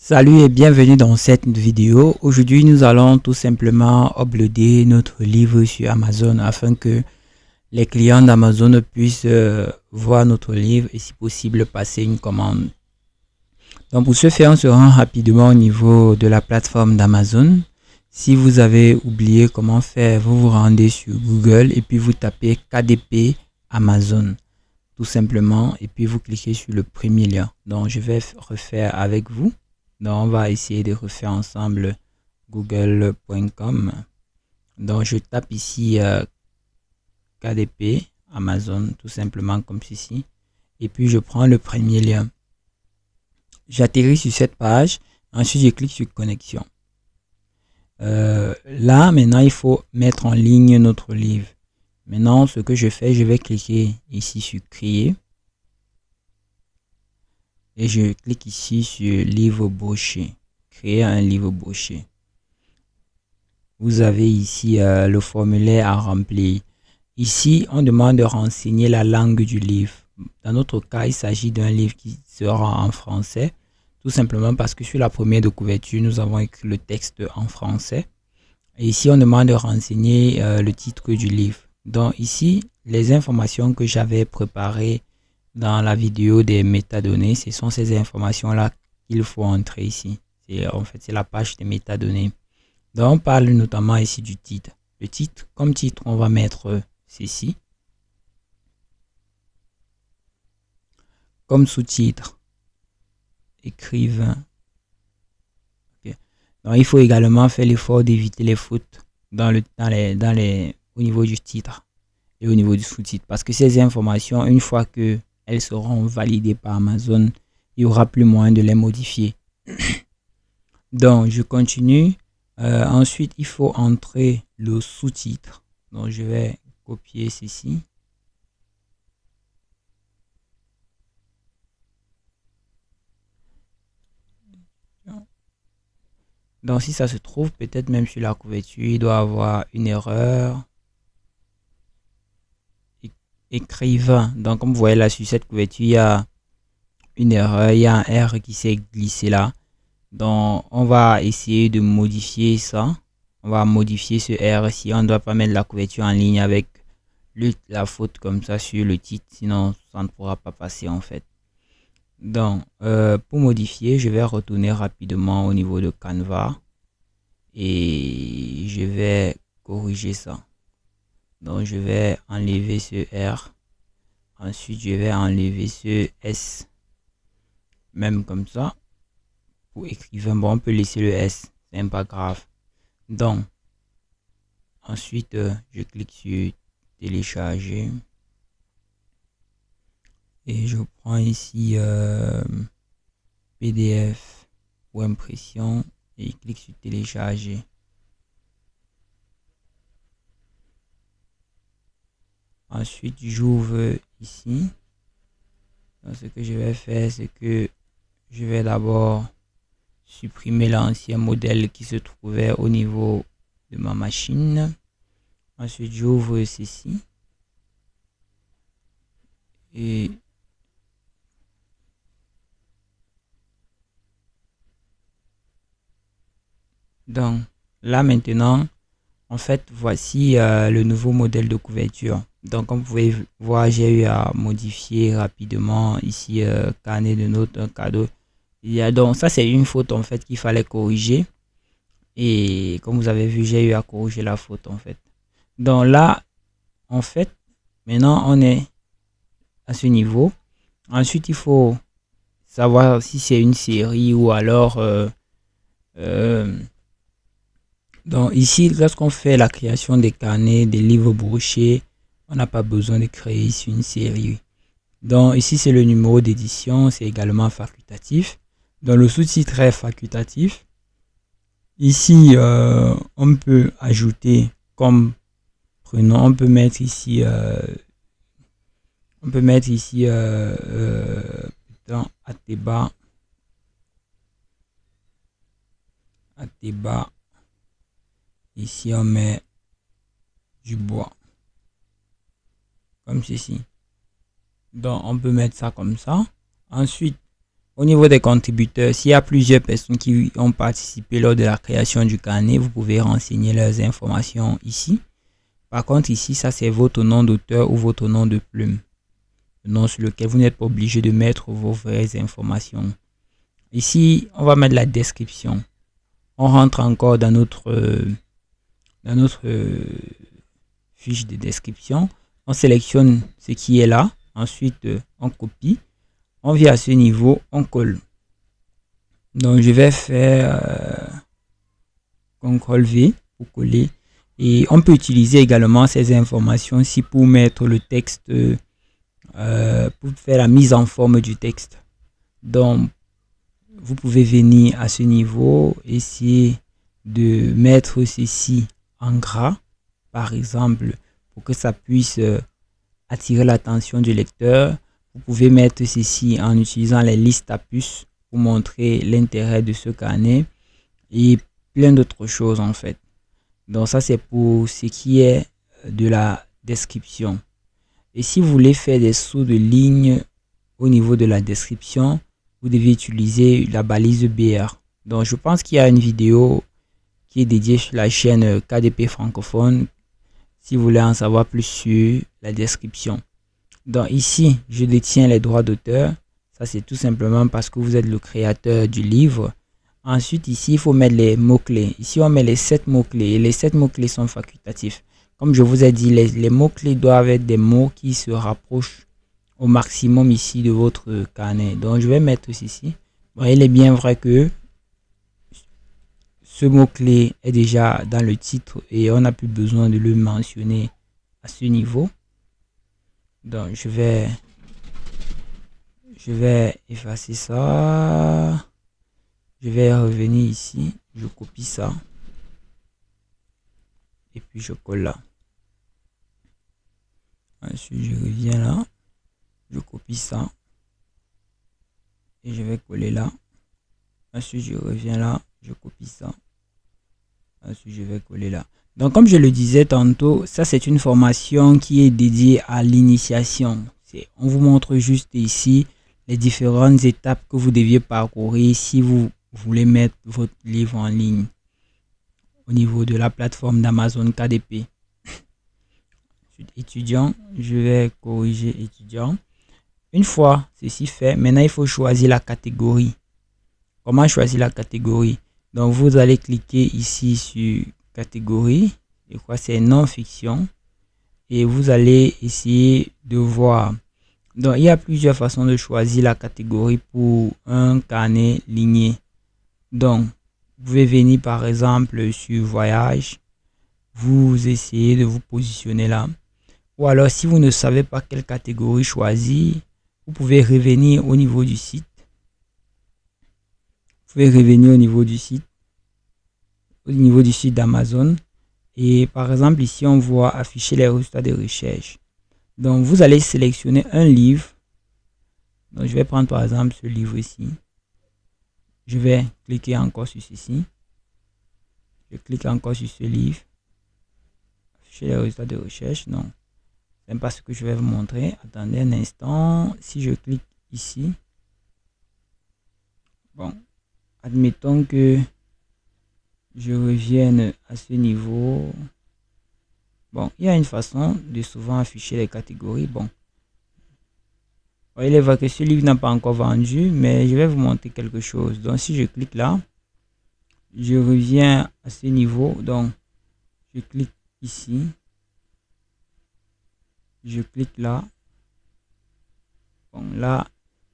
Salut et bienvenue dans cette vidéo. Aujourd'hui, nous allons tout simplement uploader notre livre sur Amazon afin que les clients d'Amazon puissent voir notre livre et si possible passer une commande. Donc pour ce faire, on se rend rapidement au niveau de la plateforme d'Amazon. Si vous avez oublié comment faire, vous vous rendez sur Google et puis vous tapez KDP Amazon tout simplement et puis vous cliquez sur le premier lien. Donc je vais refaire avec vous. Donc on va essayer de refaire ensemble google.com. Donc je tape ici KDP Amazon tout simplement comme ceci et puis je prends le premier lien. J'atterris sur cette page, ensuite je clique sur connexion. Là maintenant il faut mettre en ligne notre livre. Maintenant ce que je fais, je vais cliquer ici sur créer et je clique ici sur livre broché, créer un livre broché. Vous avez ici le formulaire à remplir. Ici on demande de renseigner la langue du livre. Dans notre cas il s'agit d'un livre qui sera en français, tout simplement parce que sur la première de couverture nous avons écrit le texte en français. Et ici on demande de renseigner le titre du livre. Donc ici les informations que j'avais préparées dans la vidéo des métadonnées, ce sont ces informations là qu'il faut entrer ici. En fait c'est la page des métadonnées. Donc on parle notamment ici du titre. Le titre, comme titre on va mettre ceci. Comme sous-titre, écrivain. Okay. Donc il faut également faire l'effort d'éviter les fautes au niveau du titre et au niveau du sous-titre, parce que ces informations, une fois que elles seront validées par Amazon, il y aura plus moyen de les modifier. Donc je continue. Ensuite il faut entrer le sous-titre. Donc je vais copier ceci. Donc si ça se trouve, peut-être même sur la couverture, il doit avoir une erreur. Écrivain. Donc comme vous voyez là sur cette couverture, il y a une erreur, il y a un R qui s'est glissé là. Donc on va essayer de modifier ça. On va modifier ce R si on ne doit pas mettre la couverture en ligne avec la faute comme ça sur le titre, sinon ça ne pourra pas passer en fait. Donc pour modifier, je vais retourner rapidement au niveau de Canva et je vais corriger ça. Donc je vais enlever ce R, ensuite je vais enlever ce S, même comme ça. Pour écrivain, bon on peut laisser le S, c'est pas grave. Donc ensuite je clique sur télécharger et je prends ici PDF ou impression et je clique sur télécharger. Ensuite j'ouvre ici. Donc, ce que je vais faire, c'est que je vais d'abord supprimer l'ancien modèle qui se trouvait au niveau de ma machine. Ensuite j'ouvre ceci et donc là maintenant en fait voici le nouveau modèle de couverture. Donc comme vous pouvez voir, j'ai eu à modifier rapidement ici carnet de notes, un cadeau. Donc ça c'est une faute en fait qu'il fallait corriger et comme vous avez vu, j'ai eu à corriger la faute en fait. Donc là en fait maintenant on est à ce niveau. Ensuite il faut savoir si c'est une série ou alors donc ici lorsqu'on fait la création des carnets, des livres brochés, on n'a pas besoin de créer ici une série. Donc ici c'est le numéro d'édition, c'est également facultatif. Dans le sous-titre est facultatif. Ici on peut ajouter comme prénom, on peut mettre ici Ateba. Ici on met du bois comme ceci. Donc on peut mettre ça comme ça. Ensuite au niveau des contributeurs, s'il y a plusieurs personnes qui ont participé lors de la création du carnet, vous pouvez renseigner leurs informations ici. Par contre, ici, ça c'est votre nom d'auteur ou votre nom de plume. Le nom sur lequel vous n'êtes pas obligé de mettre vos vraies informations. Ici, on va mettre la description. On rentre encore dans notre fiche de description. On sélectionne ce qui est là. Ensuite, on copie. On vient à ce niveau, on colle. Donc, je vais faire CTRL V pour coller. Et on peut utiliser également ces informations ici pour mettre le texte, pour faire la mise en forme du texte. Donc, vous pouvez venir à ce niveau, essayer de mettre ceci en gras, par exemple, pour que ça puisse attirer l'attention du lecteur. Vous pouvez mettre ceci en utilisant les listes à puces pour montrer l'intérêt de ce carnet et plein d'autres choses en fait. Donc ça c'est pour ce qui est de la description. Et si vous voulez faire des sauts de ligne au niveau de la description, vous devez utiliser la balise BR. Donc je pense qu'il y a une vidéo qui est dédiée sur la chaîne KDP francophone si vous voulez en savoir plus sur la description. Donc ici, je détiens les droits d'auteur. Ça, c'est tout simplement parce que vous êtes le créateur du livre. Ensuite, ici, il faut mettre les mots-clés. Ici, on met les 7 mots-clés. Et les 7 mots-clés sont facultatifs. Comme je vous ai dit, les mots-clés doivent être des mots qui se rapprochent au maximum ici de votre carnet. Donc, je vais mettre ceci. Bon, il est bien vrai que ce mot-clé est déjà dans le titre et on n'a plus besoin de le mentionner à ce niveau. Donc je vais effacer ça. Je vais revenir ici. Je copie ça. Et puis je colle là. Ensuite je reviens là. Je copie ça. Et je vais coller là. Ensuite je reviens là. Je copie ça. Ensuite je vais coller là. Donc comme je le disais tantôt, ça c'est une formation qui est dédiée à l'initiation. On vous montre juste ici les différentes étapes que vous deviez parcourir si vous voulez mettre votre livre en ligne au niveau de la plateforme d'Amazon KDP. Étudiant, je vais corriger étudiant. Une fois ceci fait, maintenant il faut choisir la catégorie. Comment choisir la catégorie? Donc vous allez cliquer ici sur catégorie, je crois que c'est non-fiction, et vous allez essayer de voir. Donc il y a plusieurs façons de choisir la catégorie pour un carnet ligné. Donc vous pouvez venir par exemple sur voyage, vous essayez de vous positionner là, ou alors si vous ne savez pas quelle catégorie choisir, vous pouvez revenir au niveau du site. Vous pouvez revenir au niveau du site d'Amazon. Et par exemple, ici, on voit afficher les résultats de recherche. Donc, vous allez sélectionner un livre. Donc, je vais prendre par exemple ce livre ici. Je vais cliquer encore sur ceci. Je clique encore sur ce livre. Afficher les résultats de recherche. Non, c'est pas ce que je vais vous montrer. Attendez un instant. Si je clique ici. Bon, admettons que je revienne à ce niveau. Bon, il y a une façon de souvent afficher les catégories. Bon, il est vrai que ce livre n'a pas encore vendu, mais je vais vous montrer quelque chose. Donc, si je clique là, je reviens à ce niveau. Donc, je clique ici. Je clique là. Bon, là,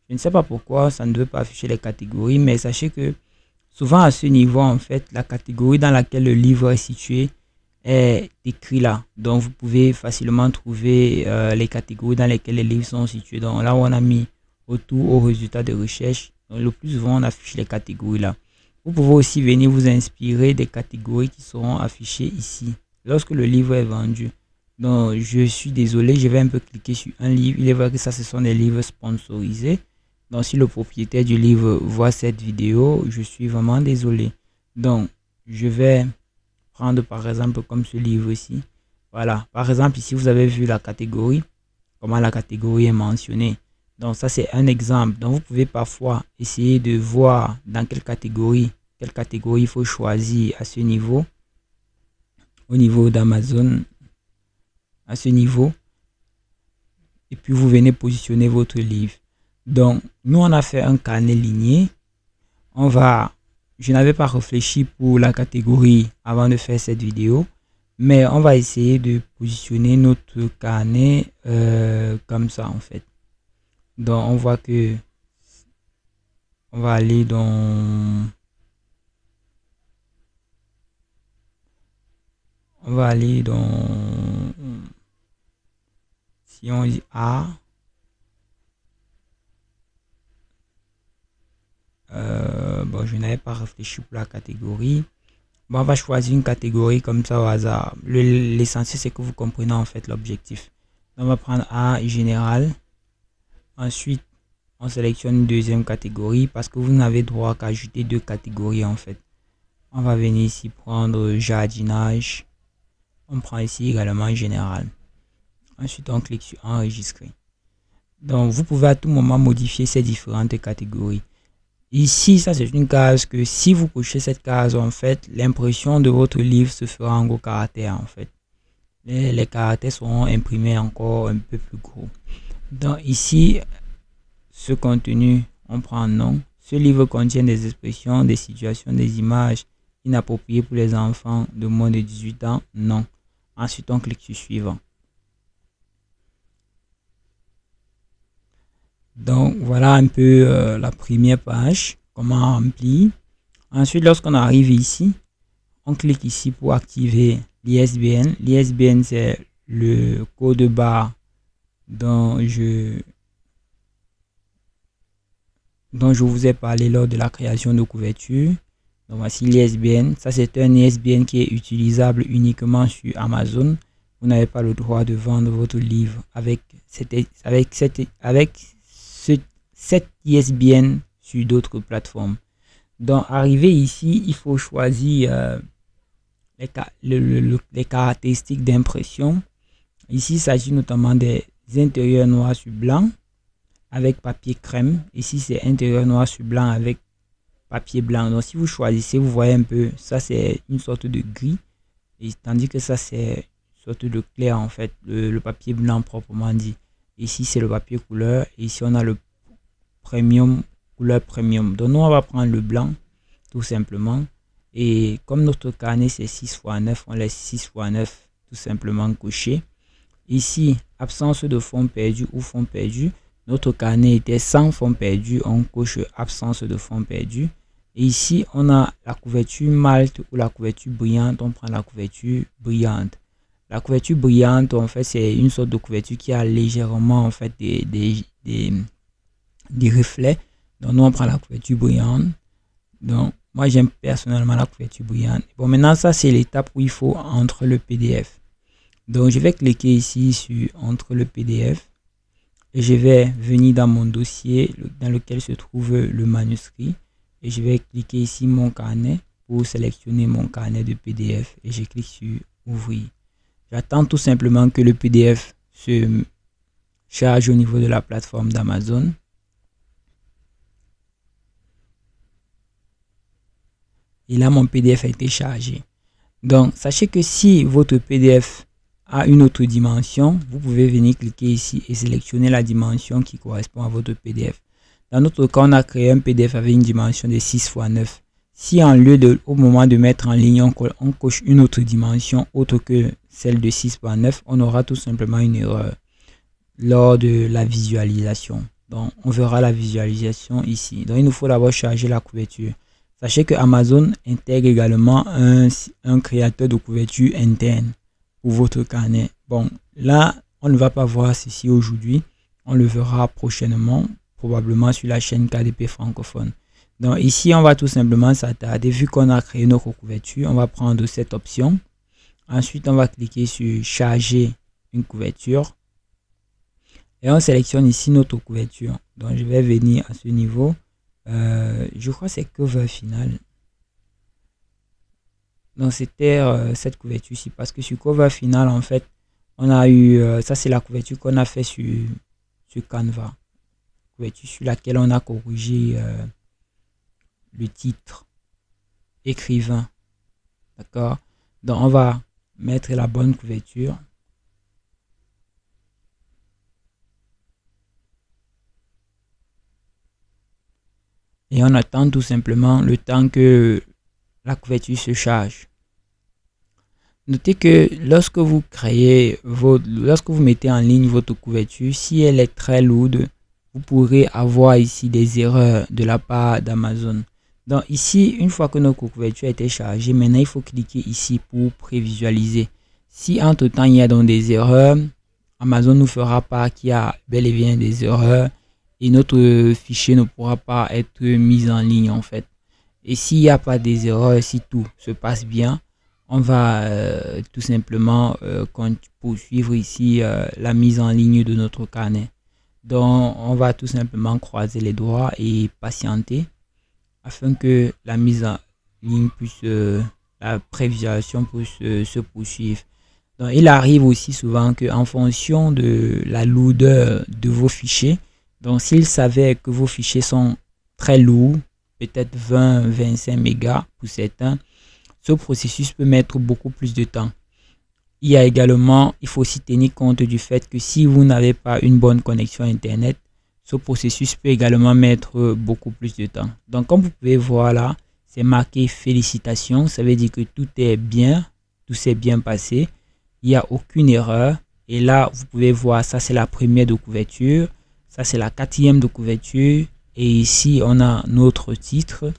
je ne sais pas pourquoi ça ne veut pas afficher les catégories, mais sachez que souvent à ce niveau, en fait, la catégorie dans laquelle le livre est situé est écrit là. Donc, vous pouvez facilement trouver les catégories dans lesquelles les livres sont situés. Donc, là où on a mis autour aux résultats de recherche, donc, le plus souvent, on affiche les catégories là. Vous pouvez aussi venir vous inspirer des catégories qui seront affichées ici lorsque le livre est vendu. Donc, je suis désolé, je vais un peu cliquer sur un livre. Il est vrai que ça, ce sont des livres sponsorisés. Donc, si le propriétaire du livre voit cette vidéo, je suis vraiment désolé. Donc, je vais prendre par exemple comme ce livre ici. Voilà, par exemple, ici, vous avez vu la catégorie, comment la catégorie est mentionnée. Donc ça c'est un exemple. Donc vous pouvez parfois essayer de voir dans quelle catégorie il faut choisir à ce niveau, au niveau d'Amazon, à ce niveau. Et puis vous venez positionner votre livre. Donc nous on a fait un carnet ligné. Je n'avais pas réfléchi pour la catégorie avant de faire cette vidéo, mais on va essayer de positionner notre carnet comme ça en fait. Donc on voit que on va aller dans si on dit A, bon je n'avais pas réfléchi pour la catégorie. Bon, on va choisir une catégorie comme ça au hasard. L'essentiel c'est que vous comprenez en fait l'objectif. On va prendre A général. Ensuite on sélectionne une deuxième catégorie parce que vous n'avez droit qu'à ajouter 2 catégories en fait. On va venir ici prendre jardinage. On prend ici également général. Ensuite on clique sur enregistrer. Donc vous pouvez à tout moment modifier ces différentes catégories. Ici, ça c'est une case que si vous cochez cette case, en fait, l'impression de votre livre se fera en gros caractères en fait. Les caractères seront imprimés encore un peu plus gros. Donc ici, ce contenu, on prend nom. Ce livre contient des expressions, des situations, des images inappropriées pour les enfants de moins de 18 ans. Non. Ensuite, on clique sur suivant. Donc voilà un peu la première page, comment remplir. Ensuite, lorsqu'on arrive ici, on clique ici pour activer l'ISBN. L'ISBN c'est le code barre dont je vous ai parlé lors de la création de couverture. Donc voici l'ISBN. Ça c'est un ISBN qui est utilisable uniquement sur Amazon. Vous n'avez pas le droit de vendre votre livre avec cet ISBN sur d'autres plateformes. Donc arrivé ici, il faut choisir les caractéristiques d'impression. Ici il s'agit notamment des intérieurs noirs sur blanc avec papier crème. Ici c'est intérieur noir sur blanc avec papier blanc. Donc si vous choisissez, vous voyez un peu, ça c'est une sorte de gris, et tandis que ça c'est une sorte de clair en fait, le papier blanc proprement dit. Ici c'est le papier couleur, et ici on a le premium, couleur premium. Donc nous on va prendre le blanc tout simplement, et comme notre carnet c'est 6x9, on laisse 6x9 tout simplement coché. Ici absence de fond perdu ou fond perdu, notre carnet était sans fond perdu, on coche absence de fond perdu. Et ici on a la couverture malt ou la couverture brillante, on prend la couverture brillante. La couverture brillante en fait c'est une sorte de couverture qui a légèrement en fait des reflets. Donc nous on prend la couverture brillante. Donc moi j'aime personnellement la couverture brillante. Bon, maintenant ça c'est l'étape où il faut entrer le PDF. Donc je vais cliquer ici sur entrer le PDF et je vais venir dans mon dossier dans lequel se trouve le manuscrit, et je vais cliquer ici mon carnet pour sélectionner mon carnet de PDF, et je clique sur ouvrir. J'attends tout simplement que le PDF se charge au niveau de la plateforme d'Amazon. Et là, mon PDF a été chargé. Donc, sachez que si votre PDF a une autre dimension, vous pouvez venir cliquer ici et sélectionner la dimension qui correspond à votre PDF. Dans notre cas, on a créé un PDF avec une dimension de 6x9. Si en lieu de, au moment de mettre en ligne, on coche une autre dimension autre que celle de 6x9, on aura tout simplement une erreur lors de la visualisation. Donc, on verra la visualisation ici. Donc, il nous faut d'abord charger la couverture. Sachez que Amazon intègre également un créateur de couverture interne pour votre carnet. Bon, là, on ne va pas voir ceci aujourd'hui. On le verra prochainement, probablement sur la chaîne KDP francophone. Donc ici, on va tout simplement s'attarder. Vu qu'on a créé notre couverture, on va prendre cette option. Ensuite, on va cliquer sur charger une couverture. Et on sélectionne ici notre couverture. Donc, je vais venir à ce niveau. Je crois que c'est cover final. Donc c'était cette couverture ici, parce que sur cover final en fait on a eu ça, c'est la couverture qu'on a fait sur Canva. couverture sur laquelle on a corrigé le titre, écrivain. D'accord? Donc, on va mettre la bonne couverture. Et on attend tout simplement le temps que la couverture se charge. Notez que lorsque vous mettez en ligne votre couverture, si elle est très lourde, vous pourrez avoir ici des erreurs de la part d'Amazon. Donc ici, une fois que notre couverture a été chargée, maintenant il faut cliquer ici pour prévisualiser. Si entre temps il y a donc des erreurs, Amazon nous fera part qu'il y a bel et bien des erreurs et notre fichier ne pourra pas être mis en ligne en fait. Et s'il n'y a pas des erreurs, si tout se passe bien, on va tout simplement poursuivre ici la mise en ligne de notre carnet. Donc on va tout simplement croiser les doigts et patienter afin que la mise en ligne puisse, la prévisualisation puisse se poursuivre. Donc il arrive aussi souvent qu'en fonction de la lourdeur de vos fichiers, donc s'il s'avère que vos fichiers sont très lourds, peut-être 20-25 mégas pour certains, ce processus peut mettre beaucoup plus de temps. Il faut aussi tenir compte du fait que si vous n'avez pas une bonne connexion Internet, ce processus peut également mettre beaucoup plus de temps. Donc, comme vous pouvez voir là, c'est marqué félicitations. Ça veut dire que tout est bien, tout s'est bien passé. Il n'y a aucune erreur. Et là, vous pouvez voir, ça c'est la première de couverture. Ça c'est la quatrième de couverture. Et ici, on a notre titre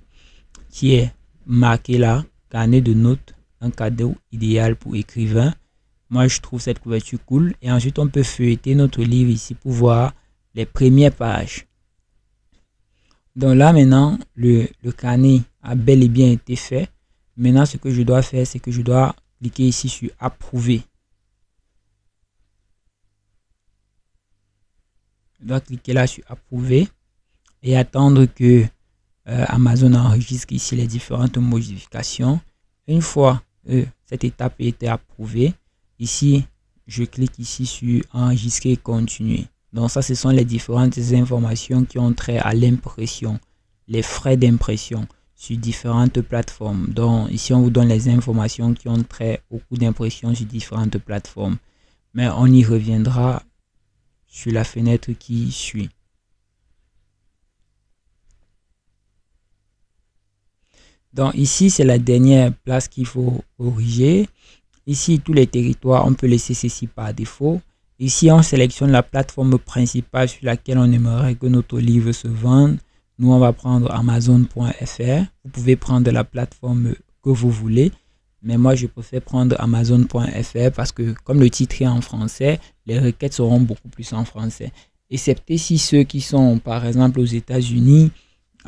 qui est marqué là, carnet de notes, un cadeau idéal pour écrivain. Moi, je trouve cette couverture cool. Et ensuite, on peut feuilleter notre livre ici pour voir les premières pages. Donc là, maintenant, le carnet a bel et bien été fait. Maintenant, ce que je dois faire, c'est que je dois cliquer ici sur approuver. Je dois cliquer là sur approuver et attendre que Amazon enregistre ici les différentes modifications. Une fois cette étape a été approuvée, ici, je clique ici sur enregistrer et continuer. Donc ça, ce sont les différentes informations qui ont trait à l'impression, les frais d'impression sur différentes plateformes. Donc ici, on vous donne les informations qui ont trait au coût d'impression sur différentes plateformes. Mais on y reviendra sur la fenêtre qui suit. Donc ici, c'est la dernière place qu'il faut corriger. Ici, tous les territoires, on peut laisser ceci par défaut. Ici, on sélectionne la plateforme principale sur laquelle on aimerait que notre livre se vende. Nous, on va prendre Amazon.fr. Vous pouvez prendre la plateforme que vous voulez. Mais moi, je préfère prendre Amazon.fr parce que comme le titre est en français, les requêtes seront beaucoup plus en français. Excepté si ceux qui sont, par exemple, aux États-Unis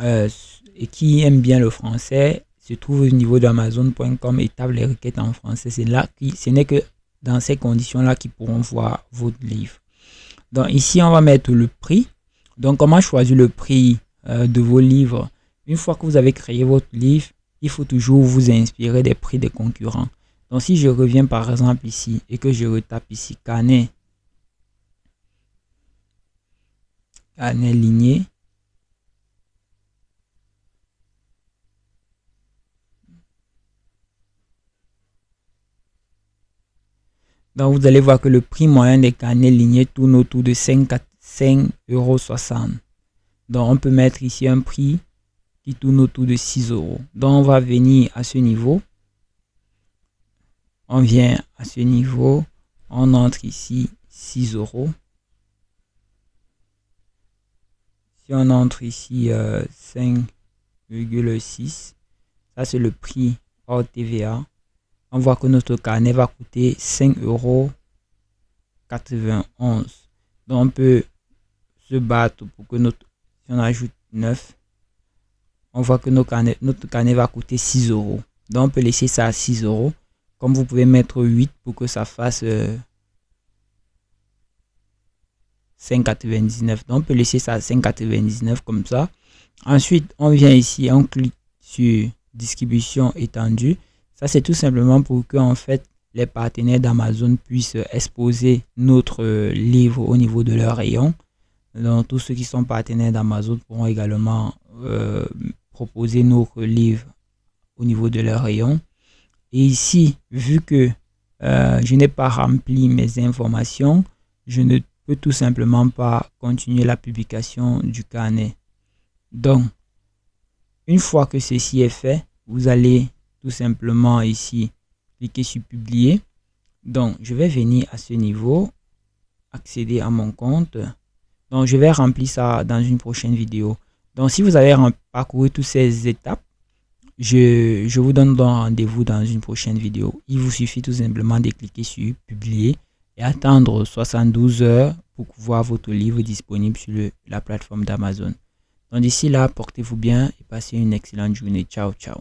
et qui aiment bien le français se trouvent au niveau d'Amazon.com et tapent les requêtes en français. Ce n'est que dans ces conditions-là qu'ils pourront voir votre livre. Donc ici, on va mettre le prix. Donc comment choisir le prix de vos livres? Une fois que vous avez créé votre livre, il faut toujours vous inspirer des prix des concurrents. Donc si je reviens par exemple ici et que je retape ici carnet ligné. Donc vous allez voir que le prix moyen des carnets lignés tourne autour de 5,60 €. Donc on peut mettre ici un prix qui tourne autour de 6 €. Donc on va venir à ce niveau. On vient à ce niveau. On entre ici 6 €. Si on entre ici 5,6, ça c'est le prix hors TVA. On voit que notre carnet va coûter 5,91 €. Donc on peut se battre pour que si on ajoute 9, on voit que notre carnet va coûter 6 €. Donc on peut laisser ça à 6 €. Comme vous pouvez mettre 8 pour que ça fasse 5,99 €. Donc on peut laisser ça à 5,99 € comme ça. Ensuite, on vient ici, on clique sur distribution étendue. Ça, c'est tout simplement pour que en fait, les partenaires d'Amazon puissent exposer notre livre au niveau de leur rayon. Donc, tous ceux qui sont partenaires d'Amazon pourront également proposer nos livres au niveau de leur rayon. Et ici, vu que je n'ai pas rempli mes informations, je ne peux tout simplement pas continuer la publication du carnet. Donc, une fois que ceci est fait, vous allez tout simplement ici cliquer sur publier. Donc, je vais venir à ce niveau, accéder à mon compte. Donc, je vais remplir ça dans une prochaine vidéo. Donc, si vous avez parcouru toutes ces étapes, je vous donne donc rendez-vous dans une prochaine vidéo. Il vous suffit tout simplement de cliquer sur publier et attendre 72 heures pour voir votre livre disponible sur la plateforme d'Amazon. Donc, d'ici là, portez-vous bien et passez une excellente journée. Ciao, ciao.